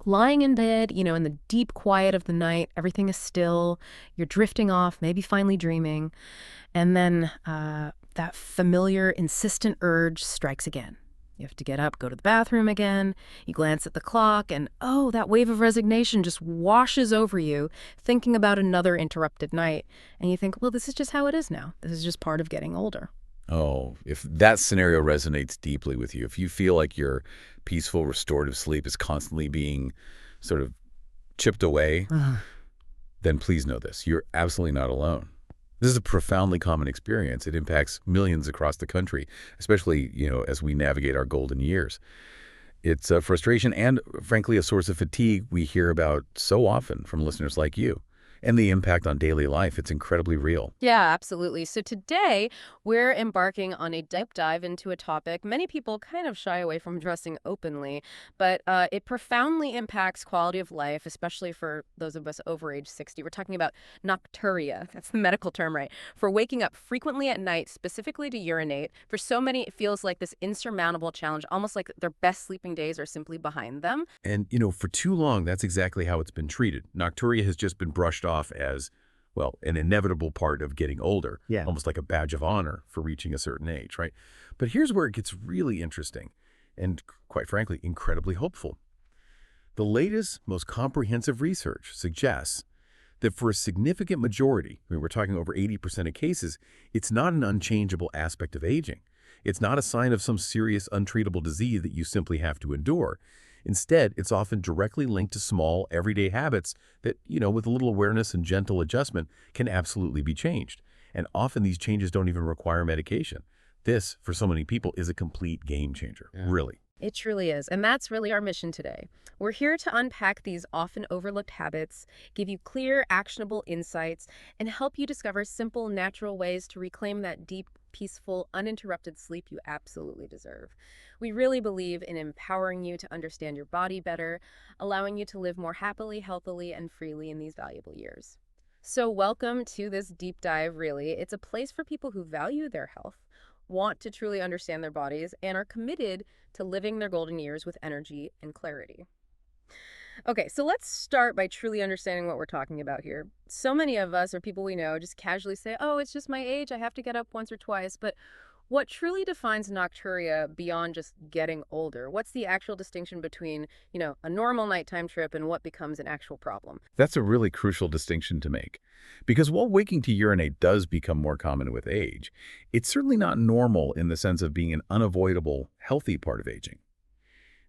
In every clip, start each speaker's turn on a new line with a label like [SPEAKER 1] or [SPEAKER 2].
[SPEAKER 1] lying in bed, in the deep quiet of the night, everything is still, you're drifting off, maybe finally dreaming, and then that familiar, insistent urge strikes again. You have to get up, go to the bathroom again. You glance at the clock, and oh, that wave of resignation just washes over you, thinking about another interrupted night. And you think, well, this is just how it is now. This is just part of getting older.
[SPEAKER 2] Oh, if that scenario resonates deeply with you, if you feel like your peaceful, restorative sleep is constantly being sort of chipped away, then please know this. You're absolutely not alone. This is a profoundly common experience. It impacts millions across the country, especially, as we navigate our golden years. It's a frustration and, frankly, a source of fatigue we hear about so often from listeners like you. And the impact on daily life, it's incredibly real.
[SPEAKER 1] Yeah, absolutely. So today we're embarking on a deep dive into a topic many people kind of shy away from addressing openly, but it profoundly impacts quality of life, especially for those of us over age 60. We're talking about nocturia. That's the medical term, right? For waking up frequently at night, specifically to urinate. For so many, it feels like this insurmountable challenge, almost like their best sleeping days are simply behind them.
[SPEAKER 2] And, for too long, that's exactly how it's been treated. Nocturia has just been brushed off as, well, an inevitable part of getting older,
[SPEAKER 3] Yeah.
[SPEAKER 2] almost like a badge of honor for reaching a certain age, right? But here's where it gets really interesting and, quite frankly, incredibly hopeful. The latest, most comprehensive research suggests that for a significant majority, we're talking over 80% of cases, it's not an unchangeable aspect of aging. It's not a sign of some serious, untreatable disease that you simply have to endure. Instead, it's often directly linked to small, everyday habits that, with a little awareness and gentle adjustment, can absolutely be changed. And often these changes don't even require medication. This, for so many people, is a complete game changer, really.
[SPEAKER 1] It truly is. And that's really our mission today. We're here to unpack these often overlooked habits, give you clear, actionable insights, and help you discover simple, natural ways to reclaim that deep, peaceful, uninterrupted sleep you absolutely deserve. We really believe in empowering you to understand your body better, allowing you to live more happily, healthily, and freely in these valuable years. So welcome to this deep dive, really. It's a place for people who value their health, want to truly understand their bodies, and are committed to living their golden years with energy and clarity. Okay, so let's start by truly understanding what we're talking about here. So many of us, or people we know, just casually say, oh, it's just my age, I have to get up once or twice. But what truly defines nocturia beyond just getting older? What's the actual distinction between, a normal nighttime trip and what becomes an actual problem?
[SPEAKER 2] That's a really crucial distinction to make. Because while waking to urinate does become more common with age, it's certainly not normal in the sense of being an unavoidable, healthy part of aging.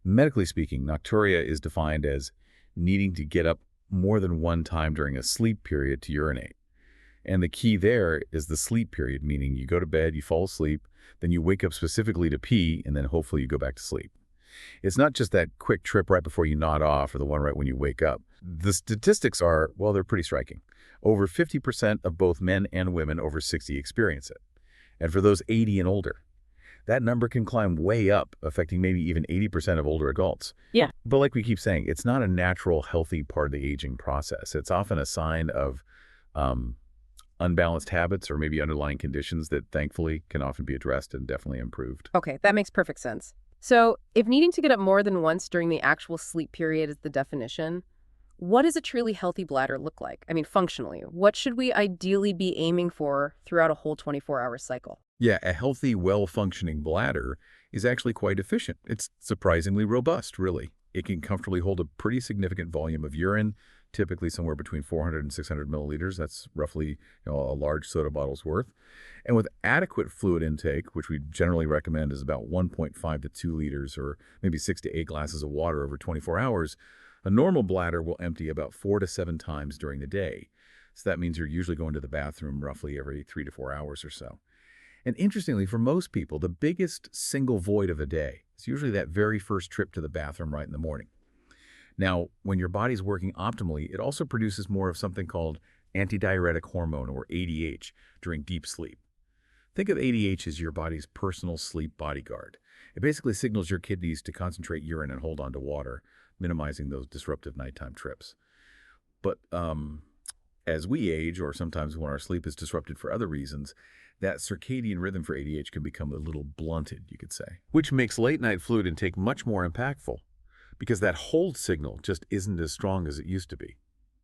[SPEAKER 2] Medically speaking, nocturia is defined as needing to get up more than one time during a sleep period to urinate. And the key there is the sleep period, meaning you go to bed, you fall asleep, then you wake up specifically to pee, and then hopefully you go back to sleep. It's not just that quick trip right before you nod off or the one right when you wake up. The statistics are, well, they're pretty striking. Over 50% of both men and women over 60 experience it. And for those 80 and older, that number can climb way up, affecting maybe even 80% of older adults.
[SPEAKER 1] Yeah.
[SPEAKER 2] But like we keep saying, it's not a natural, healthy part of the aging process. It's often a sign of unbalanced habits or maybe underlying conditions that thankfully can often be addressed and definitely improved.
[SPEAKER 1] Okay, that makes perfect sense. So if needing to get up more than once during the actual sleep period is the definition, what does a truly healthy bladder look like? I mean, functionally, what should we ideally be aiming for throughout a whole 24-hour cycle?
[SPEAKER 2] Yeah, a healthy, well-functioning bladder is actually quite efficient. It's surprisingly robust, really. It can comfortably hold a pretty significant volume of urine, typically somewhere between 400 and 600 milliliters. That's roughly a large soda bottle's worth. And with adequate fluid intake, which we generally recommend is about 1.5 to 2 liters or maybe 6 to 8 glasses of water over 24 hours, a normal bladder will empty about 4 to 7 times during the day. So that means you're usually going to the bathroom roughly every 3 to 4 hours or so. And interestingly, for most people, the biggest single void of a day is usually that very first trip to the bathroom right in the morning. Now, when your body's working optimally, it also produces more of something called antidiuretic hormone, or ADH, during deep sleep. Think of ADH as your body's personal sleep bodyguard. It basically signals your kidneys to concentrate urine and hold on to water, minimizing those disruptive nighttime trips. But as we age, or sometimes when our sleep is disrupted for other reasons, that circadian rhythm for ADH can become a little blunted, you could say, which makes late-night fluid intake much more impactful. because that hold signal just isn't as strong as it used to be.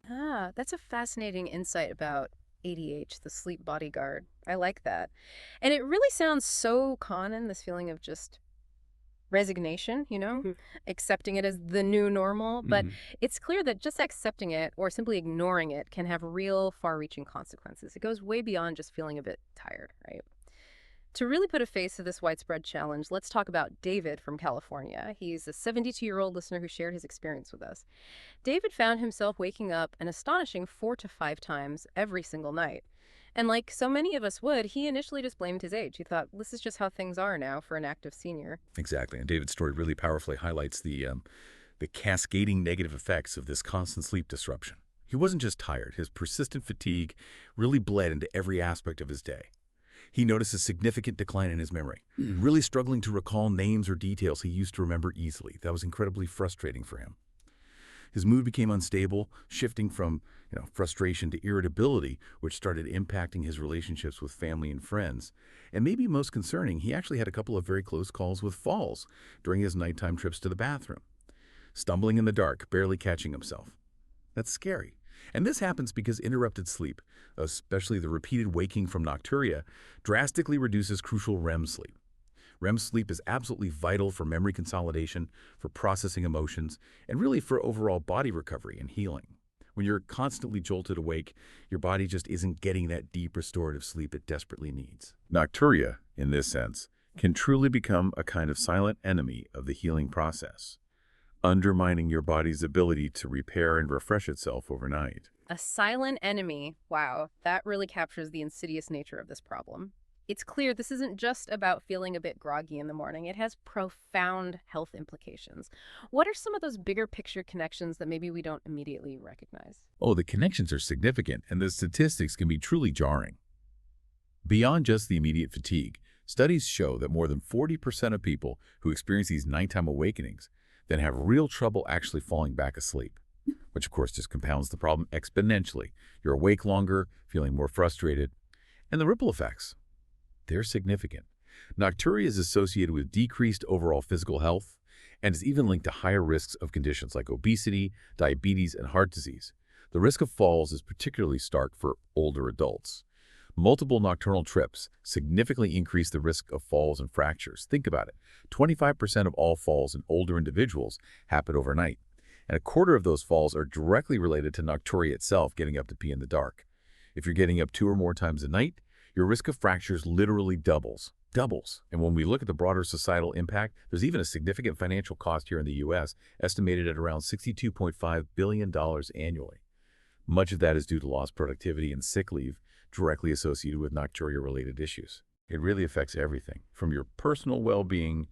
[SPEAKER 1] Ah, that's a fascinating insight about ADH, the sleep bodyguard. I like that. And it really sounds so common, this feeling of just resignation, accepting it as the new normal. But
[SPEAKER 2] Mhm.
[SPEAKER 1] it's clear that just accepting it or simply ignoring it can have real far reaching consequences. It goes way beyond just feeling a bit tired, right? To really put a face to this widespread challenge, let's talk about David from California. He's a 72-year-old listener who shared his experience with us. David found himself waking up an astonishing 4 to 5 times every single night. And like so many of us would, he initially just blamed his age. He thought, this is just how things are now for an active senior.
[SPEAKER 2] Exactly. And David's story really powerfully highlights the cascading negative effects of this constant sleep disruption. He wasn't just tired. His persistent fatigue really bled into every aspect of his day. He noticed a significant decline in his memory, really struggling to recall names or details he used to remember easily. That was incredibly frustrating for him. His mood became unstable, shifting from frustration to irritability, which started impacting his relationships with family and friends. And maybe most concerning, he actually had a couple of very close calls with falls during his nighttime trips to the bathroom, stumbling in the dark, barely catching himself. That's scary. And this happens because interrupted sleep, especially the repeated waking from nocturia, drastically reduces crucial REM sleep. REM sleep is absolutely vital for memory consolidation, for processing emotions, and really for overall body recovery and healing. When you're constantly jolted awake, your body just isn't getting that deep restorative sleep it desperately needs. Nocturia, in this sense, can truly become a kind of silent enemy of the healing process, undermining your body's ability to repair and refresh itself overnight.
[SPEAKER 1] A silent enemy. Wow, that really captures the insidious nature of this problem. It's clear this isn't just about feeling a bit groggy in the morning. It has profound health implications. What are some of those bigger picture connections that maybe we don't immediately recognize?
[SPEAKER 2] Oh, the connections are significant, and the statistics can be truly jarring. Beyond just the immediate fatigue, studies show that more than 40% of people who experience these nighttime awakenings then have real trouble actually falling back asleep, which of course just compounds the problem exponentially. You're awake longer, feeling more frustrated, and the ripple effects, they're significant. Nocturia is associated with decreased overall physical health and is even linked to higher risks of conditions like obesity, diabetes, and heart disease. The risk of falls is particularly stark for older adults. Multiple nocturnal trips significantly increase the risk of falls and fractures. Think about it. 25% of all falls in older individuals happen overnight, and a quarter of those falls are directly related to nocturia itself, getting up to pee in the dark. If you're getting up 2 or more times a night, your risk of fractures literally doubles. And when we look at the broader societal impact, there's even a significant financial cost here in the U.S., estimated at around $62.5 billion annually. Much of that is due to lost productivity and sick leave directly associated with nocturia-related issues. It really affects everything, from your personal well-being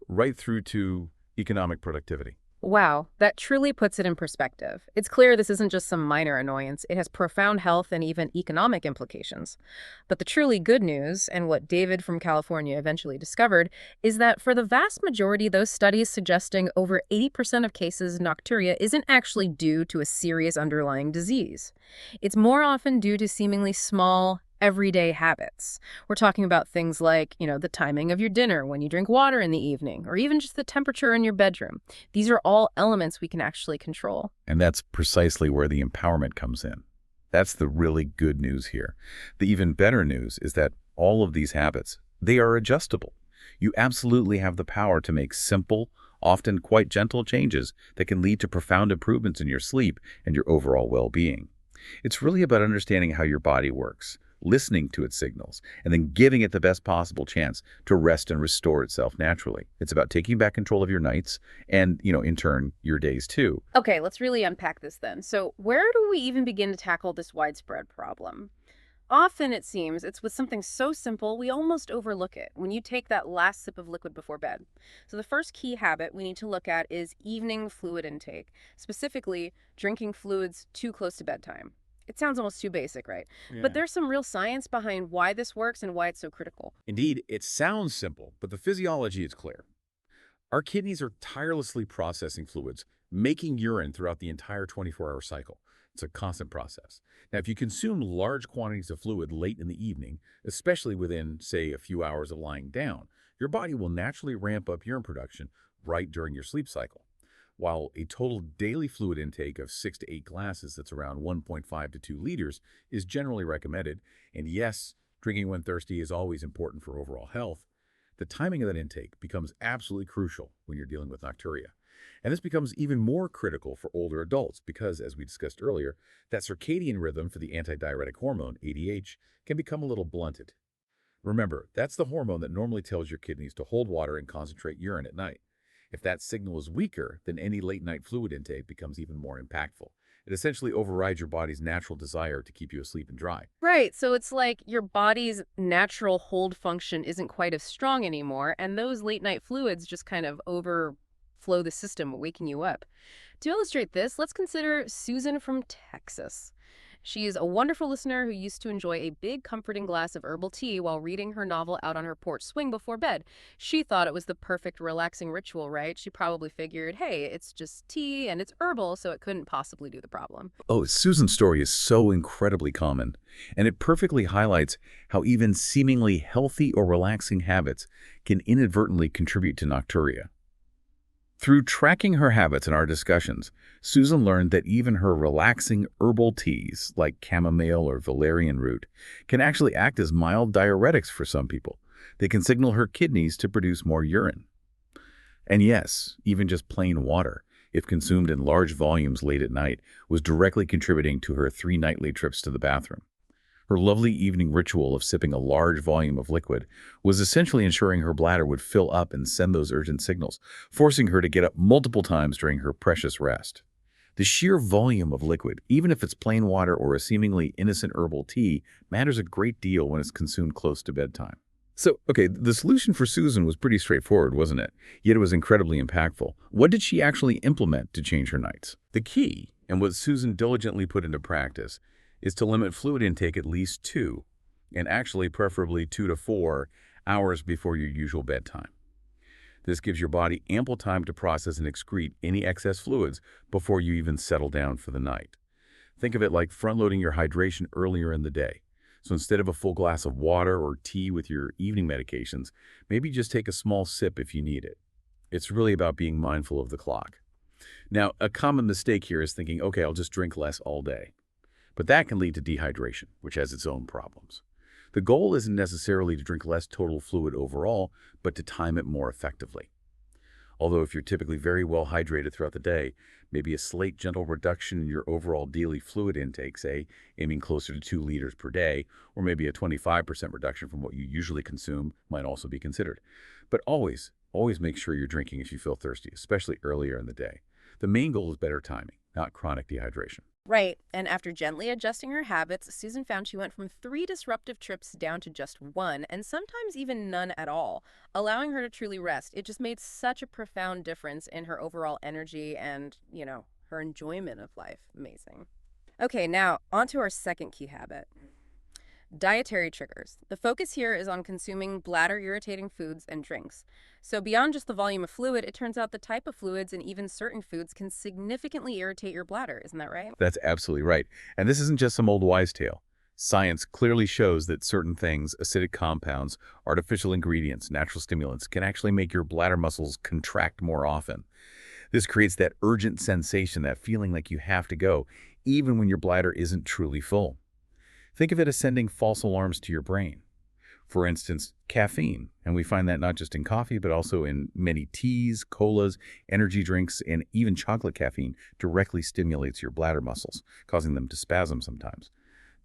[SPEAKER 2] right through to economic productivity.
[SPEAKER 1] Wow, that truly puts it in perspective. It's clear this isn't just some minor annoyance. It has profound health and even economic implications. But the truly good news, and what David from California eventually discovered, is that for the vast majority, those studies suggesting over 80% of cases, nocturia isn't actually due to a serious underlying disease. It's more often due to seemingly small, everyday habits. We're talking about things like, the timing of your dinner, when you drink water in the evening, or even just the temperature in your bedroom. These are all elements we can actually control.
[SPEAKER 2] And that's precisely where the empowerment comes in. That's the really good news here. The even better news is that all of these habits, they are adjustable. You absolutely have the power to make simple, often quite gentle changes that can lead to profound improvements in your sleep and your overall well-being. It's really about understanding how your body works, listening to its signals, and then giving it the best possible chance to rest and restore itself naturally. It's about taking back control of your nights and, in turn, your days too.
[SPEAKER 1] Okay, let's really unpack this then. So, where do we even begin to tackle this widespread problem? Often, it seems, it's with something so simple we almost overlook it when you take that last sip of liquid before bed. So, the first key habit we need to look at is evening fluid intake, specifically drinking fluids too close to bedtime. It sounds almost too basic, right? But
[SPEAKER 2] Yeah.
[SPEAKER 1] there's some real science behind why this works and why it's so critical.
[SPEAKER 2] Indeed, it sounds simple, but the physiology is clear. Our kidneys are tirelessly processing fluids, making urine throughout the entire 24-hour cycle. It's a constant process. Now, if you consume large quantities of fluid late in the evening, especially within, say, a few hours of lying down, your body will naturally ramp up urine production right during your sleep cycle. while a total daily fluid intake of 6 to 8 glasses, that's around 1.5 to 2 liters, is generally recommended. And yes, drinking when thirsty is always important for overall health. The timing of that intake becomes absolutely crucial when you're dealing with nocturia. And this becomes even more critical for older adults because, as we discussed earlier, that circadian rhythm for the antidiuretic hormone, ADH, can become a little blunted. Remember, that's the hormone that normally tells your kidneys to hold water and concentrate urine at night. If that signal is weaker, then any late-night fluid intake becomes even more impactful. It essentially overrides your body's natural desire to keep you asleep and dry.
[SPEAKER 1] Right, so it's like your body's natural hold function isn't quite as strong anymore, and those late night fluids just kind of overflow the system, waking you up. To illustrate this, let's consider Susan from Texas. She is a wonderful listener who used to enjoy a big, comforting glass of herbal tea while reading her novel out on her porch swing before bed. She thought it was the perfect, relaxing ritual, right? She probably figured, hey, it's just tea and it's herbal, so it couldn't possibly do the problem.
[SPEAKER 2] Oh, Susan's story is so incredibly common, and it perfectly highlights how even seemingly healthy or relaxing habits can inadvertently contribute to nocturia. Through tracking her habits in our discussions, Susan learned that even her relaxing herbal teas, like chamomile or valerian root, can actually act as mild diuretics for some people. They can signal her kidneys to produce more urine. And yes, even just plain water, if consumed in large volumes late at night, was directly contributing to her 3 nightly trips to the bathroom. Her lovely evening ritual of sipping a large volume of liquid was essentially ensuring her bladder would fill up and send those urgent signals, forcing her to get up multiple times during her precious rest. The sheer volume of liquid, even if it's plain water or a seemingly innocent herbal tea, matters a great deal when it's consumed close to bedtime. So, okay, the solution for Susan was pretty straightforward, wasn't it? Yet it was incredibly impactful. What did she actually implement to change her nights? The key, and what Susan diligently put into practice, is to limit fluid intake at least 2, and actually preferably 2 to 4 hours before your usual bedtime. This gives your body ample time to process and excrete any excess fluids before you even settle down for the night. Think of it like front-loading your hydration earlier in the day. So instead of a full glass of water or tea with your evening medications, maybe just take a small sip if you need it. It's really about being mindful of the clock. Now, a common mistake here is thinking, okay, I'll just drink less all day. But that can lead to dehydration, which has its own problems. The goal isn't necessarily to drink less total fluid overall, but to time it more effectively. Although if you're typically very well hydrated throughout the day, maybe a slight gentle reduction in your overall daily fluid intake, say aiming closer to 2 liters per day, or maybe a 25% reduction from what you usually consume might also be considered. But always make sure you're drinking if you feel thirsty, especially earlier in the day. The main goal is better timing, not chronic dehydration.
[SPEAKER 1] Right, and after gently adjusting her habits, Susan found she went from 3 disruptive trips down to just 1, and sometimes even none at all, allowing her to truly rest. It just made such a profound difference in her overall energy and, her enjoyment of life. Amazing. Okay, now on to our second key habit. Dietary triggers. The focus here is on consuming bladder-irritating foods and drinks. So beyond just the volume of fluid, it turns out the type of fluids and even certain foods can significantly irritate your bladder. Isn't that right?
[SPEAKER 2] That's absolutely right. And this isn't just some old wives' tale. Science clearly shows that certain things, acidic compounds, artificial ingredients, natural stimulants, can actually make your bladder muscles contract more often. This creates that urgent sensation, that feeling like you have to go, even when your bladder isn't truly full. Think of it as sending false alarms to your brain. For instance, caffeine, and we find that not just in coffee, but also in many teas, colas, energy drinks, and even chocolate caffeine directly stimulates your bladder muscles, causing them to spasm sometimes.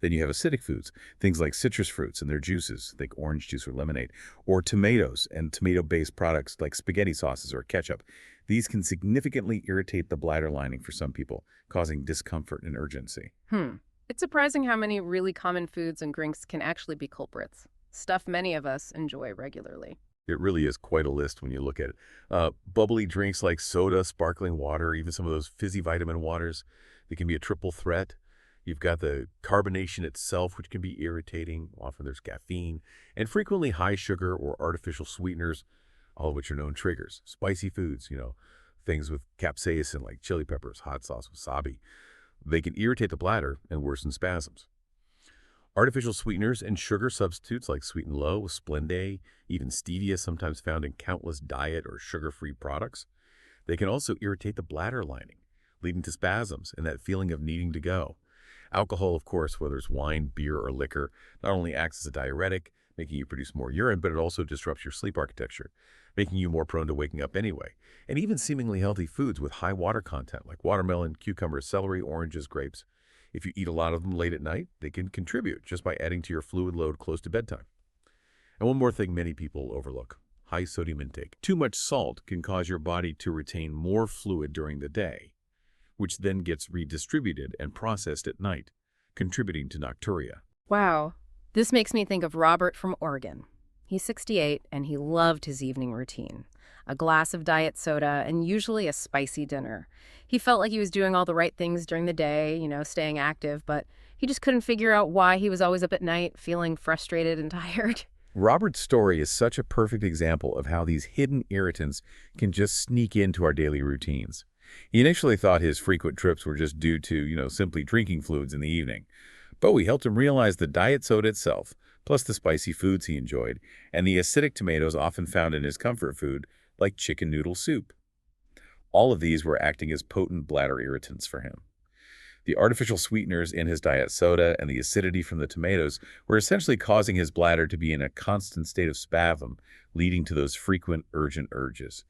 [SPEAKER 2] Then you have acidic foods, things like citrus fruits and their juices, like orange juice or lemonade, or tomatoes and tomato-based products like spaghetti sauces or ketchup. These can significantly irritate the bladder lining for some people, causing discomfort and urgency.
[SPEAKER 1] It's surprising how many really common foods and drinks can actually be culprits. Stuff many of us enjoy regularly.
[SPEAKER 2] It really is quite a list when you look at it. Bubbly drinks like soda, sparkling water, even some of those fizzy vitamin waters, they can be a triple threat. You've got the carbonation itself, which can be irritating. Often there's caffeine, and frequently high sugar or artificial sweeteners, all of which are known triggers. Spicy foods, things with capsaicin like chili peppers, hot sauce, wasabi. They can irritate the bladder and worsen spasms. Artificial sweeteners and sugar substitutes like Sweet and Low, Splenda, even stevia, sometimes found in countless diet or sugar-free products. They can also irritate the bladder lining, leading to spasms and that feeling of needing to go. Alcohol, of course, whether it's wine, beer, or liquor, not only acts as a diuretic, making you produce more urine, but it also disrupts your sleep architecture, making you more prone to waking up anyway. And even seemingly healthy foods with high water content, like watermelon, cucumbers, celery, oranges, grapes. If you eat a lot of them late at night, they can contribute just by adding to your fluid load close to bedtime. And one more thing many people overlook: high sodium intake. Too much salt can cause your body to retain more fluid during the day, which then gets redistributed and processed at night, contributing to nocturia.
[SPEAKER 1] Wow. This makes me think of Robert from Oregon. He's 68 and he loved his evening routine. A glass of diet soda and usually a spicy dinner. He felt like he was doing all the right things during the day, staying active, but he just couldn't figure out why he was always up at night, feeling frustrated and tired.
[SPEAKER 2] Robert's story is such a perfect example of how these hidden irritants can just sneak into our daily routines. He initially thought his frequent trips were just due to, simply drinking fluids in the evening. But we helped him realize the diet soda itself, plus the spicy foods he enjoyed, and the acidic tomatoes often found in his comfort food, like chicken noodle soup. All of these were acting as potent bladder irritants for him. The artificial sweeteners in his diet soda and the acidity from the tomatoes were essentially causing his bladder to be in a constant state of spasm, leading to those frequent, urgent urges.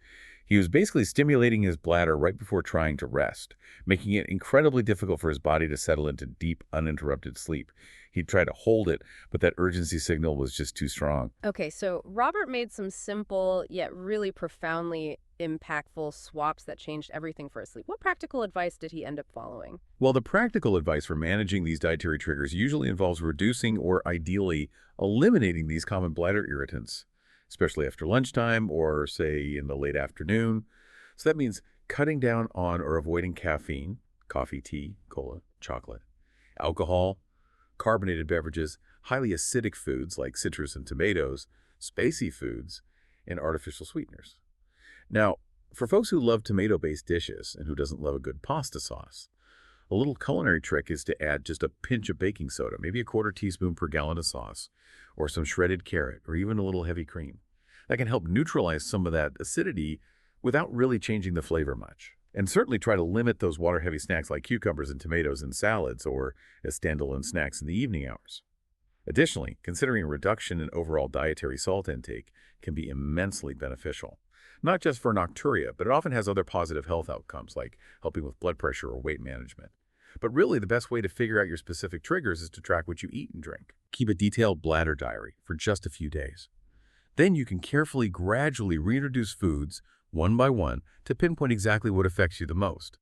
[SPEAKER 2] He was basically stimulating his bladder right before trying to rest, making it incredibly difficult for his body to settle into deep, uninterrupted sleep. He'd try to hold it, but that urgency signal was just too strong.
[SPEAKER 1] Okay, so Robert made some simple yet really profoundly impactful swaps that changed everything for his sleep. What practical advice did he end up following?
[SPEAKER 2] Well, the practical advice for managing these dietary triggers usually involves reducing or ideally eliminating these common bladder irritants, especially after lunchtime or, say, in the late afternoon. So that means cutting down on or avoiding caffeine, coffee, tea, cola, chocolate, alcohol, carbonated beverages, highly acidic foods like citrus and tomatoes, spicy foods, and artificial sweeteners. Now, for folks who love tomato-based dishes and who doesn't love a good pasta sauce, a little culinary trick is to add just a pinch of baking soda, maybe a quarter teaspoon per gallon of sauce, or some shredded carrot, or even a little heavy cream. That can help neutralize some of that acidity without really changing the flavor much. And certainly try to limit those water-heavy snacks like cucumbers and tomatoes in salads or as standalone snacks in the evening hours. Additionally, considering a reduction in overall dietary salt intake can be immensely beneficial. Not just for nocturia, but it often has other positive health outcomes like helping with blood pressure or weight management. But really, the best way to figure out your specific triggers is to track what you eat and drink. Keep a detailed bladder diary for just a few days. Then you can carefully, gradually reintroduce foods, one by one, to pinpoint exactly what affects you the most.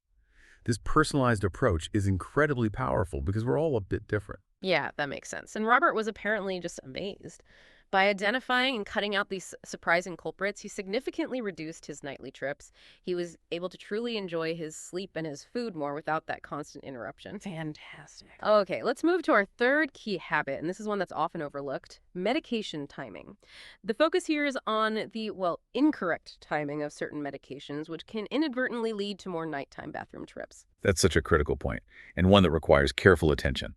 [SPEAKER 2] This personalized approach is incredibly powerful because we're all a bit different.
[SPEAKER 1] Yeah, that makes sense. And Robert was apparently just amazed. By identifying and cutting out these surprising culprits, he significantly reduced his nightly trips. He was able to truly enjoy his sleep and his food more without that constant interruption. Fantastic. Okay, let's move to our third key habit, and this is one that's often overlooked: medication timing. The focus here is on the, incorrect timing of certain medications, which can inadvertently lead to more nighttime bathroom trips.
[SPEAKER 2] That's such a critical point, and one that requires careful attention.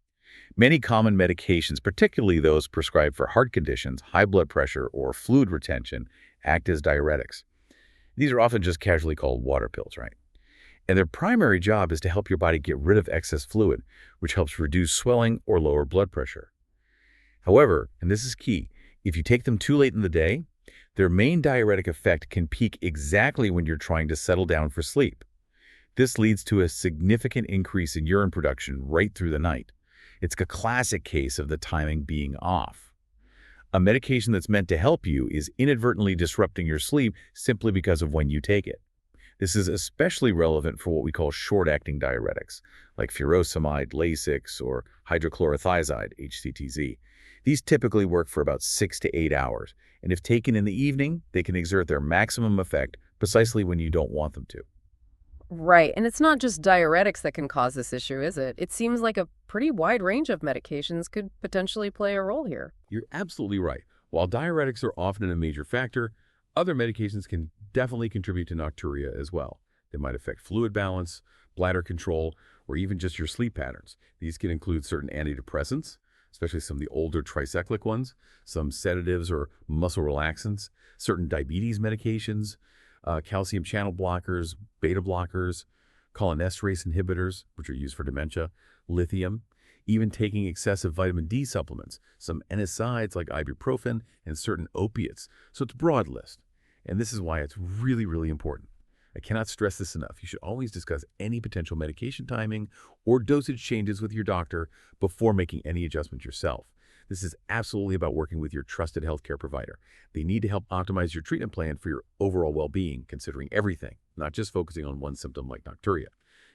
[SPEAKER 2] Many common medications, particularly those prescribed for heart conditions, high blood pressure, or fluid retention, act as diuretics. These are often just casually called water pills, right? And their primary job is to help your body get rid of excess fluid, which helps reduce swelling or lower blood pressure. However, and this is key, if you take them too late in the day, their main diuretic effect can peak exactly when you're trying to settle down for sleep. This leads to a significant increase in urine production right through the night. It's a classic case of the timing being off. A medication that's meant to help you is inadvertently disrupting your sleep simply because of when you take it. This is especially relevant for what we call short-acting diuretics, like furosemide, Lasix, or hydrochlorothiazide, HCTZ. These typically work for about 6 to 8 hours, and if taken in the evening, they can exert their maximum effect precisely when you don't want them to.
[SPEAKER 1] Right, and it's not just diuretics that can cause this issue, is it? It seems like a pretty wide range of medications could potentially play a role here.
[SPEAKER 2] You're absolutely right. While diuretics are often a major factor, other medications can definitely contribute to nocturia as well. They might affect fluid balance, bladder control, or even just your sleep patterns. These can include certain antidepressants, especially some of the older tricyclic ones, some sedatives or muscle relaxants, certain diabetes medications, calcium channel blockers, beta blockers, cholinesterase inhibitors, which are used for dementia, lithium, even taking excessive vitamin D supplements, some NSAIDs like ibuprofen, and certain opiates. So it's a broad list. And this is why it's really, really important. I cannot stress this enough. You should always discuss any potential medication timing or dosage changes with your doctor before making any adjustments yourself. This is absolutely about working with your trusted healthcare provider. They need to help optimize your treatment plan for your overall well-being, considering everything, not just focusing on one symptom like nocturia.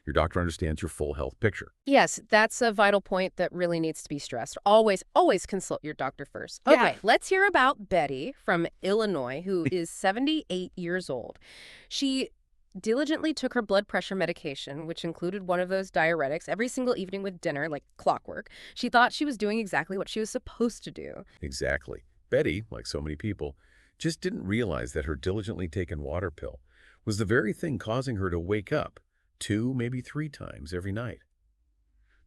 [SPEAKER 2] Your doctor understands your full health picture.
[SPEAKER 1] Yes, that's a vital point that really needs to be stressed. Always, always consult your doctor first.
[SPEAKER 2] Yeah.
[SPEAKER 1] Okay, let's hear about Betty from Illinois, who is 78 years old. She diligently took her blood pressure medication, which included one of those diuretics, every single evening with dinner, like clockwork. She thought she was doing exactly what she was supposed to do.
[SPEAKER 2] Exactly. Betty, like so many people, just didn't realize that her diligently taken water pill was the very thing causing her to wake up 2, maybe 3 times every night.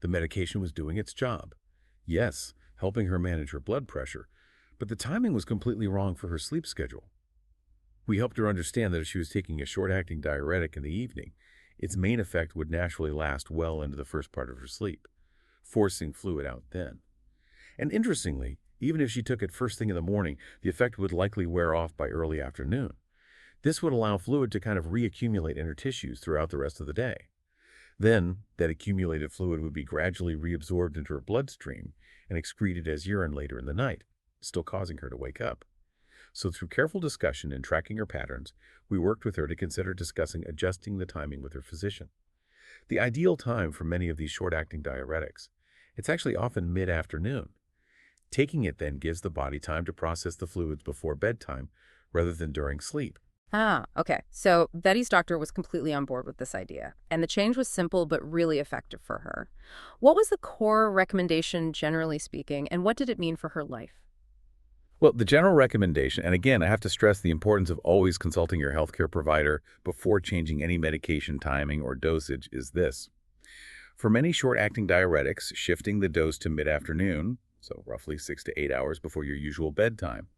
[SPEAKER 2] The medication was doing its job. Yes, helping her manage her blood pressure, but the timing was completely wrong for her sleep schedule. We helped her understand that if she was taking a short-acting diuretic in the evening, its main effect would naturally last well into the first part of her sleep, forcing fluid out then. And interestingly, even if she took it first thing in the morning, the effect would likely wear off by early afternoon. This would allow fluid to kind of reaccumulate in her tissues throughout the rest of the day. Then, that accumulated fluid would be gradually reabsorbed into her bloodstream and excreted as urine later in the night, still causing her to wake up. So through careful discussion and tracking her patterns, we worked with her to consider discussing adjusting the timing with her physician. The ideal time for many of these short-acting diuretics, it's actually often mid-afternoon. Taking it then gives the body time to process the fluids before bedtime rather than during sleep.
[SPEAKER 1] Ah, okay. So Betty's doctor was completely on board with this idea, and the change was simple but really effective for her. What was the core recommendation, generally speaking, and what did it mean for her life?
[SPEAKER 2] Well, the general recommendation, and again, I have to stress the importance of always consulting your healthcare provider before changing any medication timing or dosage, is this. For many short-acting diuretics, shifting the dose to mid-afternoon, so roughly 6 to 8 hours before your usual bedtime,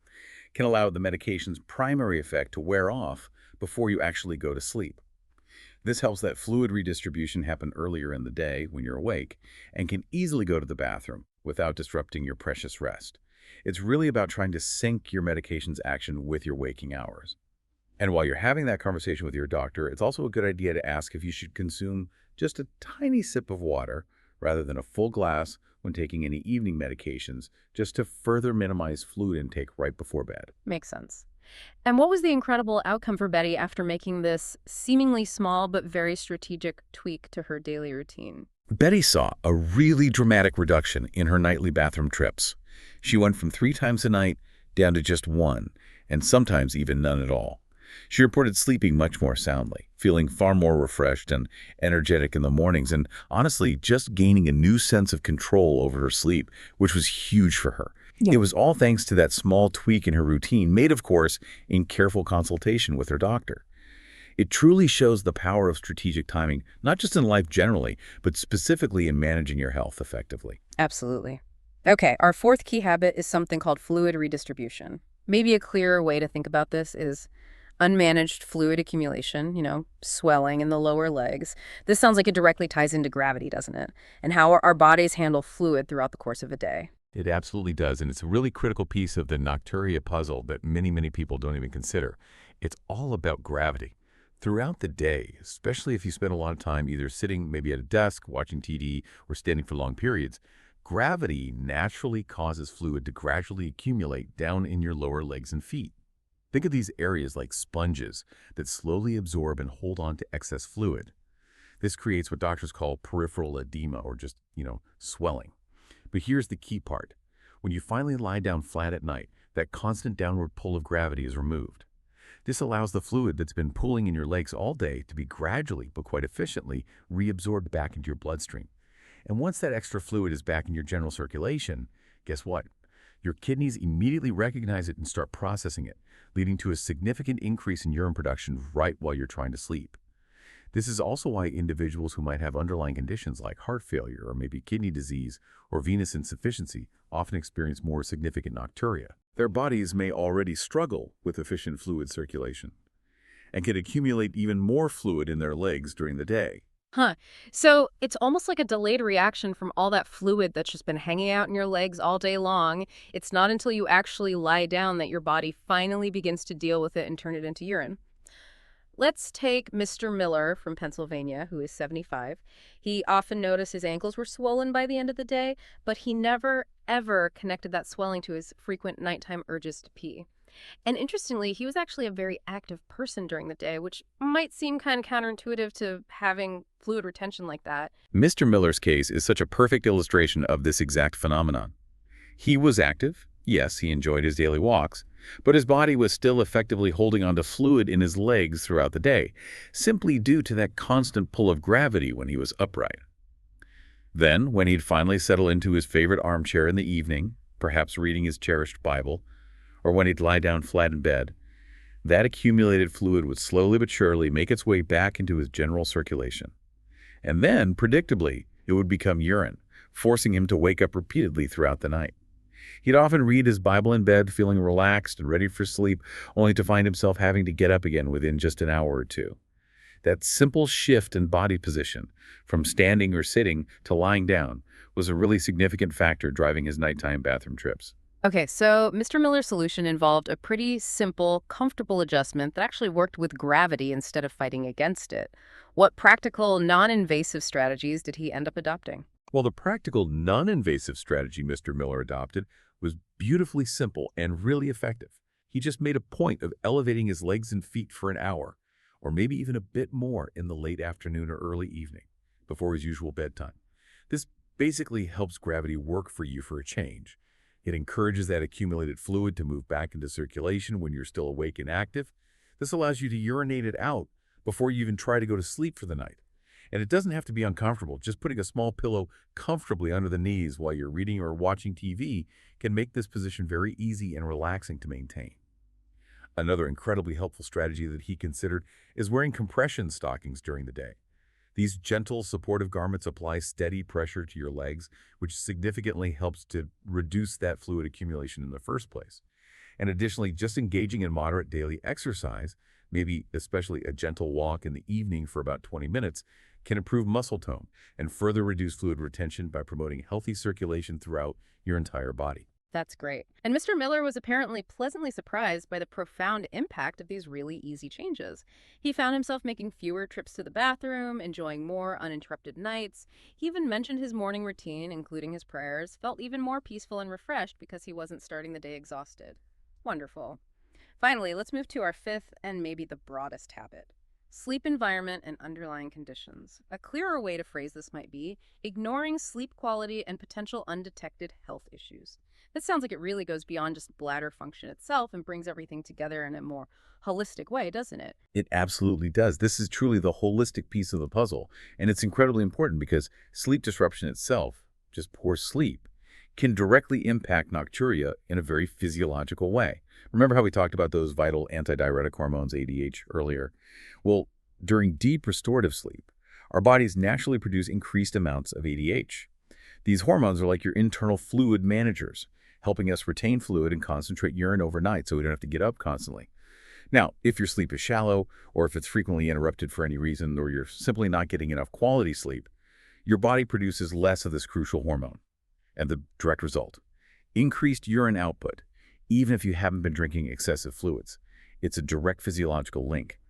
[SPEAKER 2] can allow the medication's primary effect to wear off before you actually go to sleep. This helps that fluid redistribution happen earlier in the day when you're awake and can easily go to the bathroom without disrupting your precious rest. It's really about trying to sync your medication's action with your waking hours. And while you're having that conversation with your doctor, it's also a good idea to ask if you should consume just a tiny sip of water rather than a full glass when taking any evening medications, just to further minimize fluid intake right before bed.
[SPEAKER 1] Makes sense. And what was the incredible outcome for Betty after making this seemingly small but very strategic tweak to her daily routine?
[SPEAKER 2] Betty saw a really dramatic reduction in her nightly bathroom trips. She went from 3 times a night down to just 1, and sometimes even none at all. She reported sleeping much more soundly, feeling far more refreshed and energetic in the mornings, and honestly, just gaining a new sense of control over her sleep, which was huge for her.
[SPEAKER 1] Yeah.
[SPEAKER 2] It was all thanks to that small tweak in her routine, made, of course, in careful consultation with her doctor. It truly shows the power of strategic timing, not just in life generally, but specifically in managing your health effectively.
[SPEAKER 1] Absolutely. Okay, our fourth key habit is something called fluid redistribution. Maybe a clearer way to think about this is unmanaged fluid accumulation, swelling in the lower legs. This sounds like it directly ties into gravity, doesn't it? And how our bodies handle fluid throughout the course of a day.
[SPEAKER 2] It absolutely does, and it's a really critical piece of the Nocturia puzzle that many, many people don't even consider. It's all about gravity. Throughout the day, especially if you spend a lot of time either sitting maybe at a desk, watching TV, or standing for long periods, gravity naturally causes fluid to gradually accumulate down in your lower legs and feet. Think of these areas like sponges that slowly absorb and hold on to excess fluid. This creates what doctors call peripheral edema, or just, swelling. But here's the key part. When you finally lie down flat at night, that constant downward pull of gravity is removed. This allows the fluid that's been pooling in your legs all day to be gradually, but quite efficiently, reabsorbed back into your bloodstream. And once that extra fluid is back in your general circulation, guess what? Your kidneys immediately recognize it and start processing it, leading to a significant increase in urine production right while you're trying to sleep. This is also why individuals who might have underlying conditions like heart failure or maybe kidney disease or venous insufficiency often experience more significant nocturia. Their bodies may already struggle with efficient fluid circulation. and can accumulate even more fluid in their legs during the day.
[SPEAKER 1] Huh. So it's almost like a delayed reaction from all that fluid that's just been hanging out in your legs all day long. It's not until you actually lie down that your body finally begins to deal with it and turn it into urine. Let's take Mr. Miller from Pennsylvania, who is 75. He often noticed his ankles were swollen by the end of the day, but he never, ever connected that swelling to his frequent nighttime urges to pee. And interestingly, he was actually a very active person during the day, which might seem kind of counterintuitive to having fluid retention like that.
[SPEAKER 2] Mr. Miller's case is such a perfect illustration of this exact phenomenon. He was active. Yes, he enjoyed his daily walks, but his body was still effectively holding onto fluid in his legs throughout the day, simply due to that constant pull of gravity when he was upright. Then, when he'd finally settle into his favorite armchair in the evening, perhaps reading his cherished Bible, or when he'd lie down flat in bed, that accumulated fluid would slowly but surely make its way back into his general circulation. And then, predictably, it would become urine, forcing him to wake up repeatedly throughout the night. He'd often read his Bible in bed, feeling relaxed and ready for sleep, only to find himself having to get up again within just an hour or two. That simple shift in body position, from standing or sitting to lying down, was a really significant factor driving his nighttime bathroom trips.
[SPEAKER 1] Okay, so Mr. Miller's solution involved a pretty simple, comfortable adjustment that actually worked with gravity instead of fighting against it. What practical, non-invasive strategies did he end up adopting?
[SPEAKER 2] Well, the practical, non-invasive strategy Mr. Miller adopted was beautifully simple and really effective. He just made a point of elevating his legs and feet for an hour, or maybe even a bit more in the late afternoon or early evening, before his usual bedtime. This basically helps gravity work for you for a change. It encourages that accumulated fluid to move back into circulation when you're still awake and active. This allows you to urinate it out before you even try to go to sleep for the night. And it doesn't have to be uncomfortable. Just putting a small pillow comfortably under the knees while you're reading or watching TV can make this position very easy and relaxing to maintain. Another incredibly helpful strategy that he considered is wearing compression stockings during the day. These gentle, supportive garments apply steady pressure to your legs, which significantly helps to reduce that fluid accumulation in the first place. And additionally, just engaging in moderate daily exercise, maybe especially a gentle walk in the evening for about 20 minutes, can improve muscle tone and further reduce fluid retention by promoting healthy circulation throughout your entire body.
[SPEAKER 1] That's great. And Mr. Miller was apparently pleasantly surprised by the profound impact of these really easy changes. He found himself making fewer trips to the bathroom, enjoying more uninterrupted nights. He even mentioned his morning routine, including his prayers, felt even more peaceful and refreshed because he wasn't starting the day exhausted. Wonderful. Finally, let's move to our fifth and maybe the broadest habit. Sleep environment and underlying conditions. A clearer way to phrase this might be ignoring sleep quality and potential undetected health issues. This sounds like it really goes beyond just bladder function itself and brings everything together in a more holistic way, doesn't it?
[SPEAKER 2] It absolutely does. This is truly the holistic piece of the puzzle, and it's incredibly important because sleep disruption itself, just poor sleep, can directly impact nocturia in a very physiological way. Remember how we talked about those vital antidiuretic hormones, ADH, earlier? Well, during deep restorative sleep, our bodies naturally produce increased amounts of ADH. These hormones are like your internal fluid managers, helping us retain fluid and concentrate urine overnight so we don't have to get up constantly. Now, if your sleep is shallow, or if it's frequently interrupted for any reason, or you're simply not getting enough quality sleep, your body produces less of this crucial hormone. And the direct result, increased urine output, even if you haven't been drinking excessive fluids. It's a direct physiological link.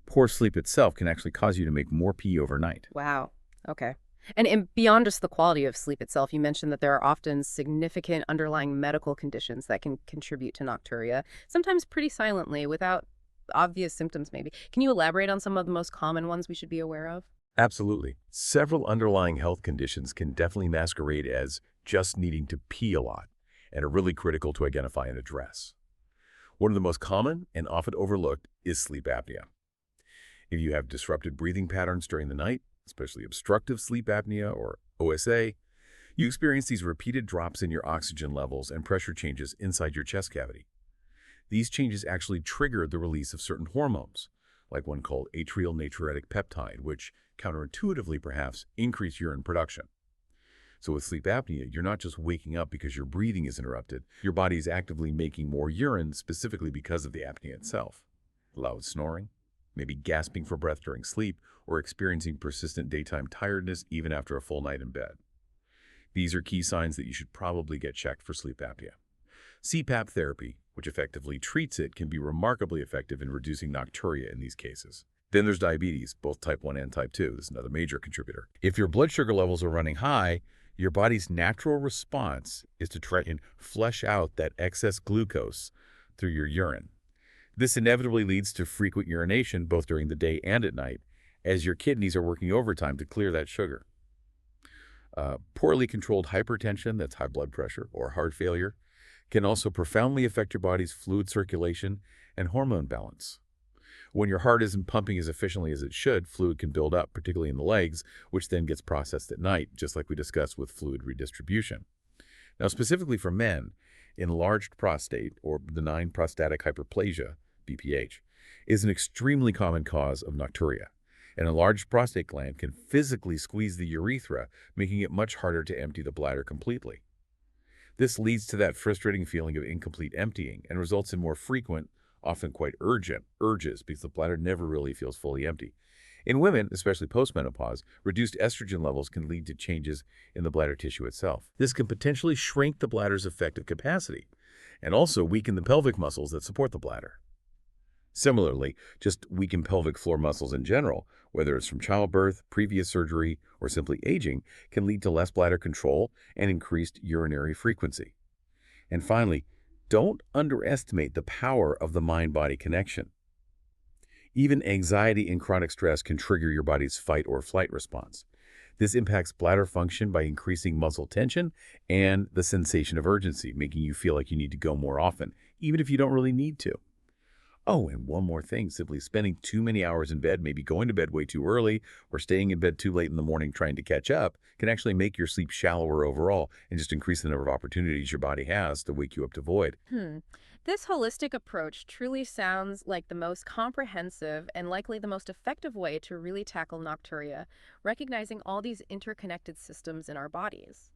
[SPEAKER 2] Poor sleep itself can actually cause you to make more pee overnight.
[SPEAKER 1] Wow. Okay. And beyond just the quality of sleep itself, you mentioned that there are often significant underlying medical conditions that can contribute to nocturia, sometimes pretty silently, without obvious symptoms maybe. Can you elaborate on some of the most common ones we should be aware of?
[SPEAKER 2] Absolutely. Several underlying health conditions can definitely masquerade as just needing to pee a lot and are really critical to identify and address. One of the most common and often overlooked is sleep apnea. If you have disrupted breathing patterns during the night, especially obstructive sleep apnea or OSA, you experience these repeated drops in your oxygen levels and pressure changes inside your chest cavity. These changes actually trigger the release of certain hormones, like one called atrial natriuretic peptide, which counterintuitively perhaps increase urine production. So with sleep apnea, you're not just waking up because your breathing is interrupted, your body is actively making more urine specifically because of the apnea itself. Loud snoring, maybe gasping for breath during sleep, or experiencing persistent daytime tiredness even after a full night in bed. These are key signs that you should probably get checked for sleep apnea. CPAP therapy, which effectively treats it, can be remarkably effective in reducing nocturia in these cases. Then there's diabetes, both type 1 and type 2. This is another major contributor. If your blood sugar levels are running high, your body's natural response is to try and flush out that excess glucose through your urine. This inevitably leads to frequent urination both during the day and at night, as your kidneys are working overtime to clear that sugar. Poorly controlled hypertension, that's high blood pressure, or heart failure, can also profoundly affect your body's fluid circulation and hormone balance. When your heart isn't pumping as efficiently as it should, fluid can build up, particularly in the legs, which then gets processed at night, just like we discussed with fluid redistribution. Now, specifically for men, enlarged prostate, or benign prostatic hyperplasia, BPH, is an extremely common cause of nocturia. An enlarged prostate gland can physically squeeze the urethra, making it much harder to empty the bladder completely. This leads to that frustrating feeling of incomplete emptying and results in more frequent, often quite urgent, urges because the bladder never really feels fully empty. In women, especially postmenopause, reduced estrogen levels can lead to changes in the bladder tissue itself. This can potentially shrink the bladder's effective capacity and also weaken the pelvic muscles that support the bladder. Similarly, just weakened pelvic floor muscles in general, whether it's from childbirth, previous surgery, or simply aging, can lead to less bladder control and increased urinary frequency. And finally, don't underestimate the power of the mind-body connection. Even anxiety and chronic stress can trigger your body's fight or flight response. This impacts bladder function by increasing muscle tension and the sensation of urgency, making you feel like you need to go more often, even if you don't really need to. Oh, and one more thing, simply spending too many hours in bed, maybe going to bed way too early or staying in bed too late in the morning trying to catch up, can actually make your sleep shallower overall and just increase the number of opportunities your body has to wake you up to void.
[SPEAKER 1] This holistic approach truly sounds like the most comprehensive and likely the most effective way to really tackle nocturia, recognizing all these interconnected systems in our bodies.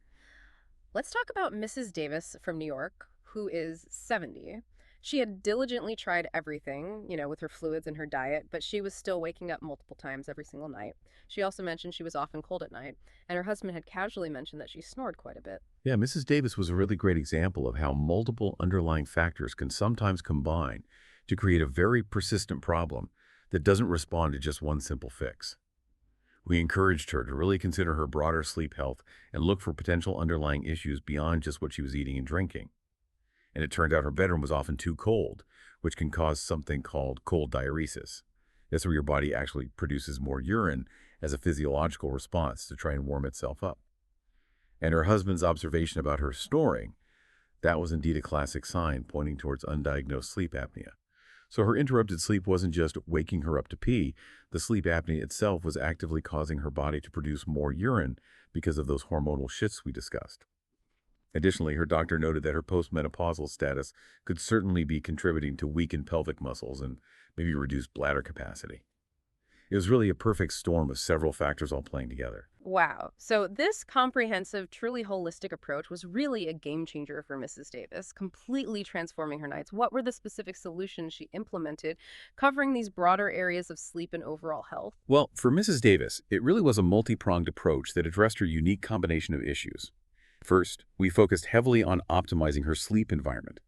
[SPEAKER 1] Let's talk about Mrs. Davis from New York, who is 70. She had diligently tried everything, with her fluids and her diet, but she was still waking up multiple times every single night. She also mentioned she was often cold at night, and her husband had casually mentioned that she snored quite a bit.
[SPEAKER 2] Yeah, Mrs. Davis was a really great example of how multiple underlying factors can sometimes combine to create a very persistent problem that doesn't respond to just one simple fix. We encouraged her to really consider her broader sleep health and look for potential underlying issues beyond just what she was eating and drinking. And it turned out her bedroom was often too cold, which can cause something called cold diuresis. That's where your body actually produces more urine as a physiological response to try and warm itself up. And her husband's observation about her snoring, that was indeed a classic sign pointing towards undiagnosed sleep apnea. So her interrupted sleep wasn't just waking her up to pee. The sleep apnea itself was actively causing her body to produce more urine because of those hormonal shifts we discussed. Additionally, her doctor noted that her postmenopausal status could certainly be contributing to weakened pelvic muscles and maybe reduced bladder capacity. It was really a perfect storm of several factors all playing together.
[SPEAKER 1] Wow. So this comprehensive, truly holistic approach was really a game changer for Mrs. Davis, completely transforming her nights. What were the specific solutions she implemented, covering these broader areas of sleep and overall health?
[SPEAKER 2] Well, for Mrs. Davis, it really was a multi-pronged approach that addressed her unique combination of issues. First, we focused heavily on optimizing her sleep environment.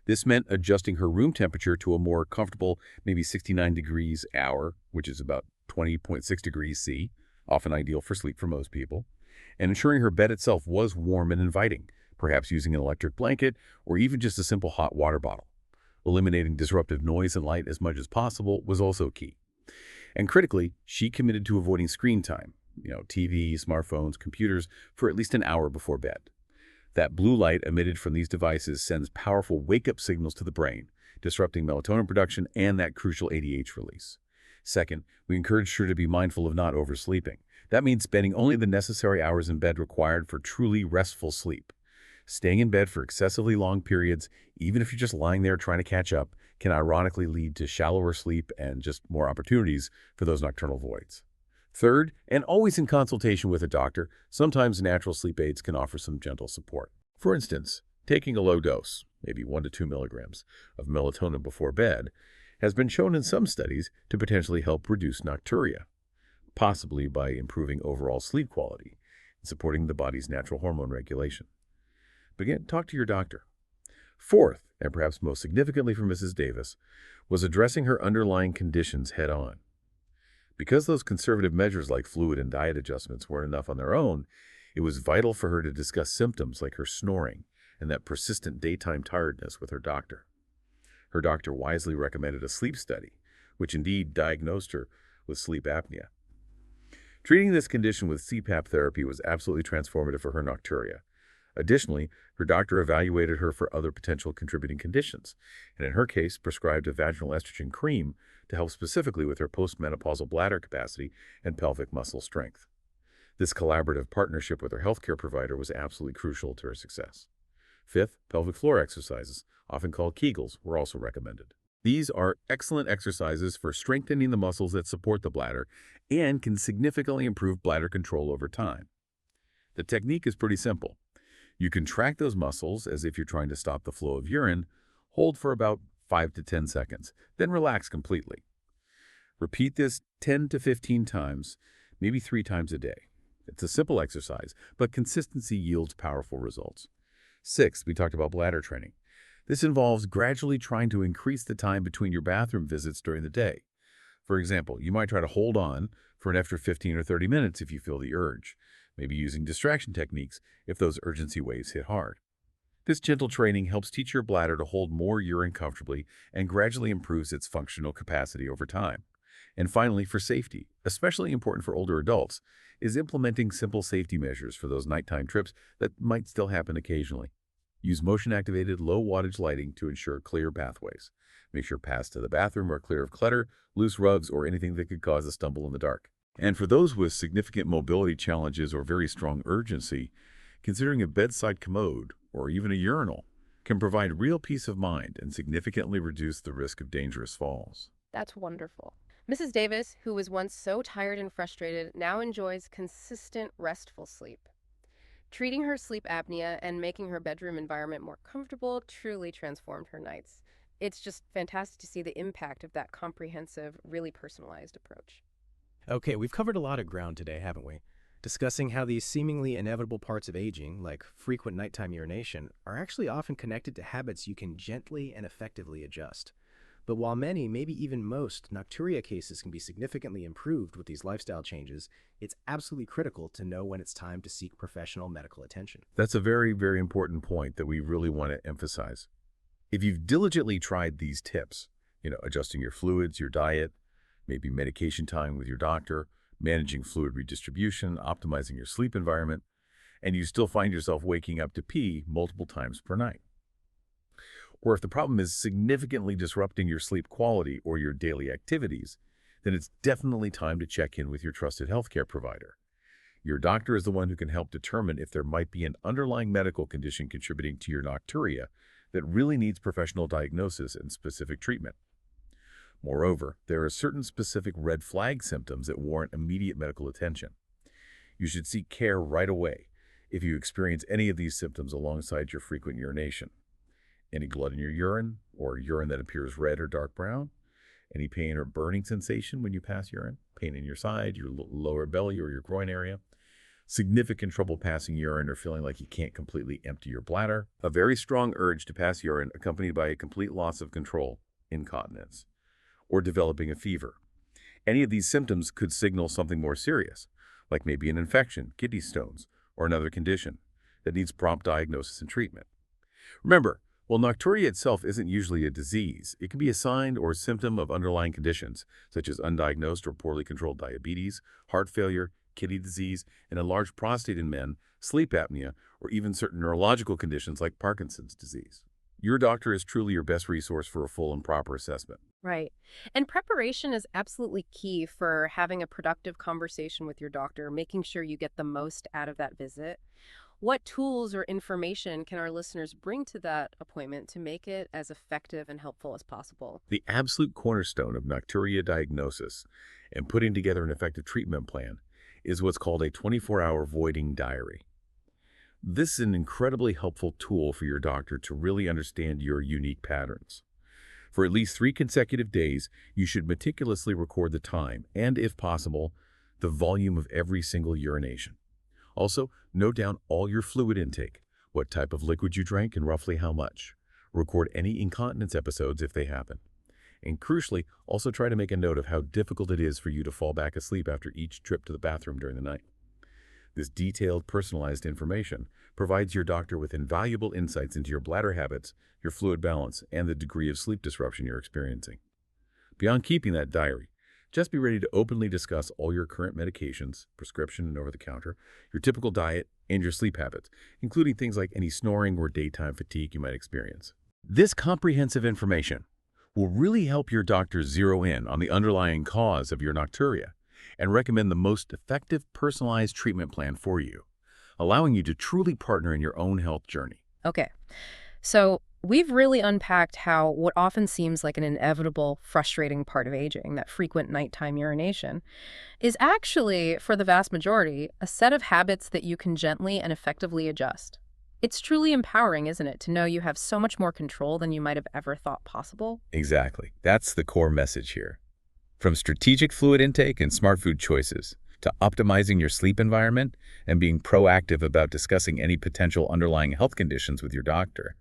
[SPEAKER 2] This meant adjusting her room temperature to a more comfortable, maybe 69 degrees hour, which is about 20.6 degrees C, often ideal for sleep for most people, and ensuring her bed itself was warm and inviting, perhaps using an electric blanket or even just a simple hot water bottle. Eliminating disruptive noise and light as much as possible was also key. And critically, she committed to avoiding screen time, TV, smartphones, computers, for at least an hour before bed. That blue light emitted from these devices sends powerful wake-up signals to the brain, disrupting melatonin production and that crucial ADH release. Second, we encouraged her to be mindful of not oversleeping. That means spending only the necessary hours in bed required for truly restful sleep. Staying in bed for excessively long periods, even if you're just lying there trying to catch up, can ironically lead to shallower sleep and just more opportunities for those nocturnal voids. Third, and always in consultation with a doctor, sometimes natural sleep aids can offer some gentle support. For instance, taking a low dose, maybe 1 to 2 milligrams, of melatonin before bed, has been shown in some studies to potentially help reduce nocturia, possibly by improving overall sleep quality and supporting the body's natural hormone regulation. But again, talk to your doctor. Fourth, and perhaps most significantly for Mrs. Davis, was addressing her underlying conditions head-on. Because those conservative measures like fluid and diet adjustments weren't enough on their own, it was vital for her to discuss symptoms like her snoring and that persistent daytime tiredness with her doctor. Her doctor wisely recommended a sleep study, which indeed diagnosed her with sleep apnea. Treating this condition with CPAP therapy was absolutely transformative for her nocturia. Additionally, her doctor evaluated her for other potential contributing conditions, and in her case, prescribed a vaginal estrogen cream to help specifically with her postmenopausal bladder capacity and pelvic muscle strength. This collaborative partnership with her healthcare provider was absolutely crucial to her success. Fifth, pelvic floor exercises, often called Kegels, were also recommended. These are excellent exercises for strengthening the muscles that support the bladder and can significantly improve bladder control over time. The technique is pretty simple. You contract those muscles as if you're trying to stop the flow of urine, hold for about 5 to 10 seconds, then relax completely. Repeat this 10 to 15 times, maybe 3 times a day. It's a simple exercise, but consistency yields powerful results. Sixth, we talked about bladder training. This involves gradually trying to increase the time between your bathroom visits during the day. For example, you might try to hold on for an extra 15 or 30 minutes if you feel the urge, maybe using distraction techniques if those urgency waves hit hard. This gentle training helps teach your bladder to hold more urine comfortably and gradually improves its functional capacity over time. And finally, for safety, especially important for older adults, is implementing simple safety measures for those nighttime trips that might still happen occasionally. Use motion-activated, low-wattage lighting to ensure clear pathways. Make sure paths to the bathroom are clear of clutter, loose rugs, or anything that could cause a stumble in the dark. And for those with significant mobility challenges or very strong urgency, considering a bedside commode or even a urinal can provide real peace of mind and significantly reduce the risk of dangerous falls.
[SPEAKER 1] That's wonderful. Mrs. Davis, who was once so tired and frustrated, now enjoys consistent, restful sleep. Treating her sleep apnea and making her bedroom environment more comfortable truly transformed her nights. It's just fantastic to see the impact of that comprehensive, really personalized approach.
[SPEAKER 3] Okay, we've covered a lot of ground today, haven't we? Discussing how these seemingly inevitable parts of aging, like frequent nighttime urination, are actually often connected to habits you can gently and effectively adjust. But while many, maybe even most, nocturia cases can be significantly improved with these lifestyle changes, it's absolutely critical to know when it's time to seek professional medical attention.
[SPEAKER 2] That's a very, very important point that we really want to emphasize. If you've diligently tried these tips, adjusting your fluids, your diet, maybe medication time with your doctor, managing fluid redistribution, optimizing your sleep environment, and you still find yourself waking up to pee multiple times per night. Or if the problem is significantly disrupting your sleep quality or your daily activities, then it's definitely time to check in with your trusted healthcare provider. Your doctor is the one who can help determine if there might be an underlying medical condition contributing to your nocturia that really needs professional diagnosis and specific treatment. Moreover, there are certain specific red flag symptoms that warrant immediate medical attention. You should seek care right away if you experience any of these symptoms alongside your frequent urination. Any blood in your urine, or urine that appears red or dark brown, any pain or burning sensation when you pass urine, pain in your side, your lower belly, or your groin area, significant trouble passing urine or feeling like you can't completely empty your bladder, a very strong urge to pass urine accompanied by a complete loss of control, incontinence, or developing a fever. Any of these symptoms could signal something more serious, like maybe an infection, kidney stones, or another condition that needs prompt diagnosis and treatment. Remember, while nocturia itself isn't usually a disease, it can be a sign or symptom of underlying conditions, such as undiagnosed or poorly controlled diabetes, heart failure, kidney disease, an enlarged prostate in men, sleep apnea, or even certain neurological conditions like Parkinson's disease. Your doctor is truly your best resource for a full and proper assessment.
[SPEAKER 1] Right. And preparation is absolutely key for having a productive conversation with your doctor, making sure you get the most out of that visit. What tools or information can our listeners bring to that appointment to make it as effective and helpful as possible?
[SPEAKER 2] The absolute cornerstone of nocturia diagnosis and putting together an effective treatment plan is what's called a 24-hour voiding diary. This is an incredibly helpful tool for your doctor to really understand your unique patterns. For at least 3 consecutive days, you should meticulously record the time and, if possible, the volume of every single urination. Also, note down all your fluid intake, what type of liquid you drank and roughly how much. Record any incontinence episodes if they happen. And crucially, also try to make a note of how difficult it is for you to fall back asleep after each trip to the bathroom during the night. This detailed, personalized information provides your doctor with invaluable insights into your bladder habits, your fluid balance, and the degree of sleep disruption you're experiencing. Beyond keeping that diary, just be ready to openly discuss all your current medications, prescription and over-the-counter, your typical diet, and your sleep habits, including things like any snoring or daytime fatigue you might experience. This comprehensive information will really help your doctor zero in on the underlying cause of your nocturia and recommend the most effective personalized treatment plan for you, allowing you to truly partner in your own health journey.
[SPEAKER 1] Okay, so we've really unpacked how what often seems like an inevitable, frustrating part of aging, that frequent nighttime urination, is actually, for the vast majority, a set of habits that you can gently and effectively adjust. It's truly empowering, isn't it, to know you have so much more control than you might have ever thought possible?
[SPEAKER 2] Exactly. That's the core message here. From strategic fluid intake and smart food choices, to optimizing your sleep environment and being proactive about discussing any potential underlying health conditions with your doctor,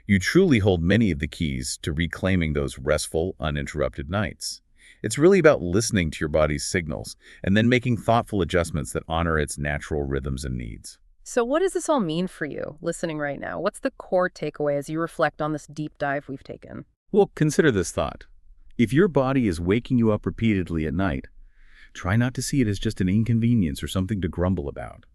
[SPEAKER 2] you truly hold many of the keys to reclaiming those restful, uninterrupted nights. It's really about listening to your body's signals and then making thoughtful adjustments that honor its natural rhythms and needs.
[SPEAKER 1] So what does this all mean for you, listening right now? What's the core takeaway as you reflect on this deep dive we've taken?
[SPEAKER 2] Well, consider this thought. If your body is waking you up repeatedly at night, try not to see it as just an inconvenience or something to grumble about.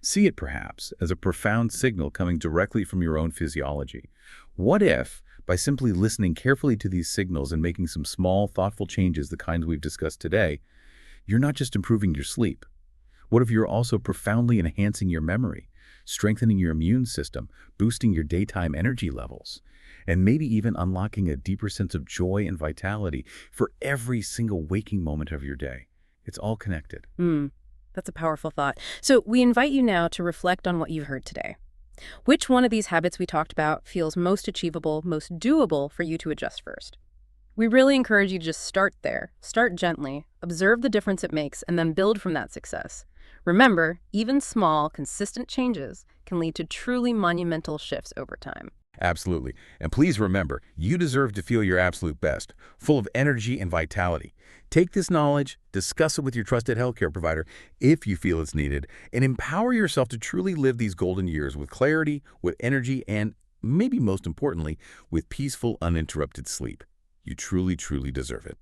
[SPEAKER 2] See it, perhaps, as a profound signal coming directly from your own physiology. What if, by simply listening carefully to these signals and making some small, thoughtful changes, the kinds we've discussed today, you're not just improving your sleep? What if you're also profoundly enhancing your memory, strengthening your immune system, boosting your daytime energy levels, and maybe even unlocking a deeper sense of joy and vitality for every single waking moment of your day? It's all connected.
[SPEAKER 1] That's a powerful thought. So we invite you now to reflect on what you've heard today. Which one of these habits we talked about feels most achievable, most doable for you to adjust first? We really encourage you to just start there. Start gently, observe the difference it makes, and then build from that success. Remember, even small, consistent changes can lead to truly monumental shifts over time.
[SPEAKER 2] Absolutely. And please remember, you deserve to feel your absolute best, full of energy and vitality. Take this knowledge, discuss it with your trusted healthcare provider if you feel it's needed, and empower yourself to truly live these golden years with clarity, with energy, and maybe most importantly, with peaceful, uninterrupted sleep. You truly, truly deserve it.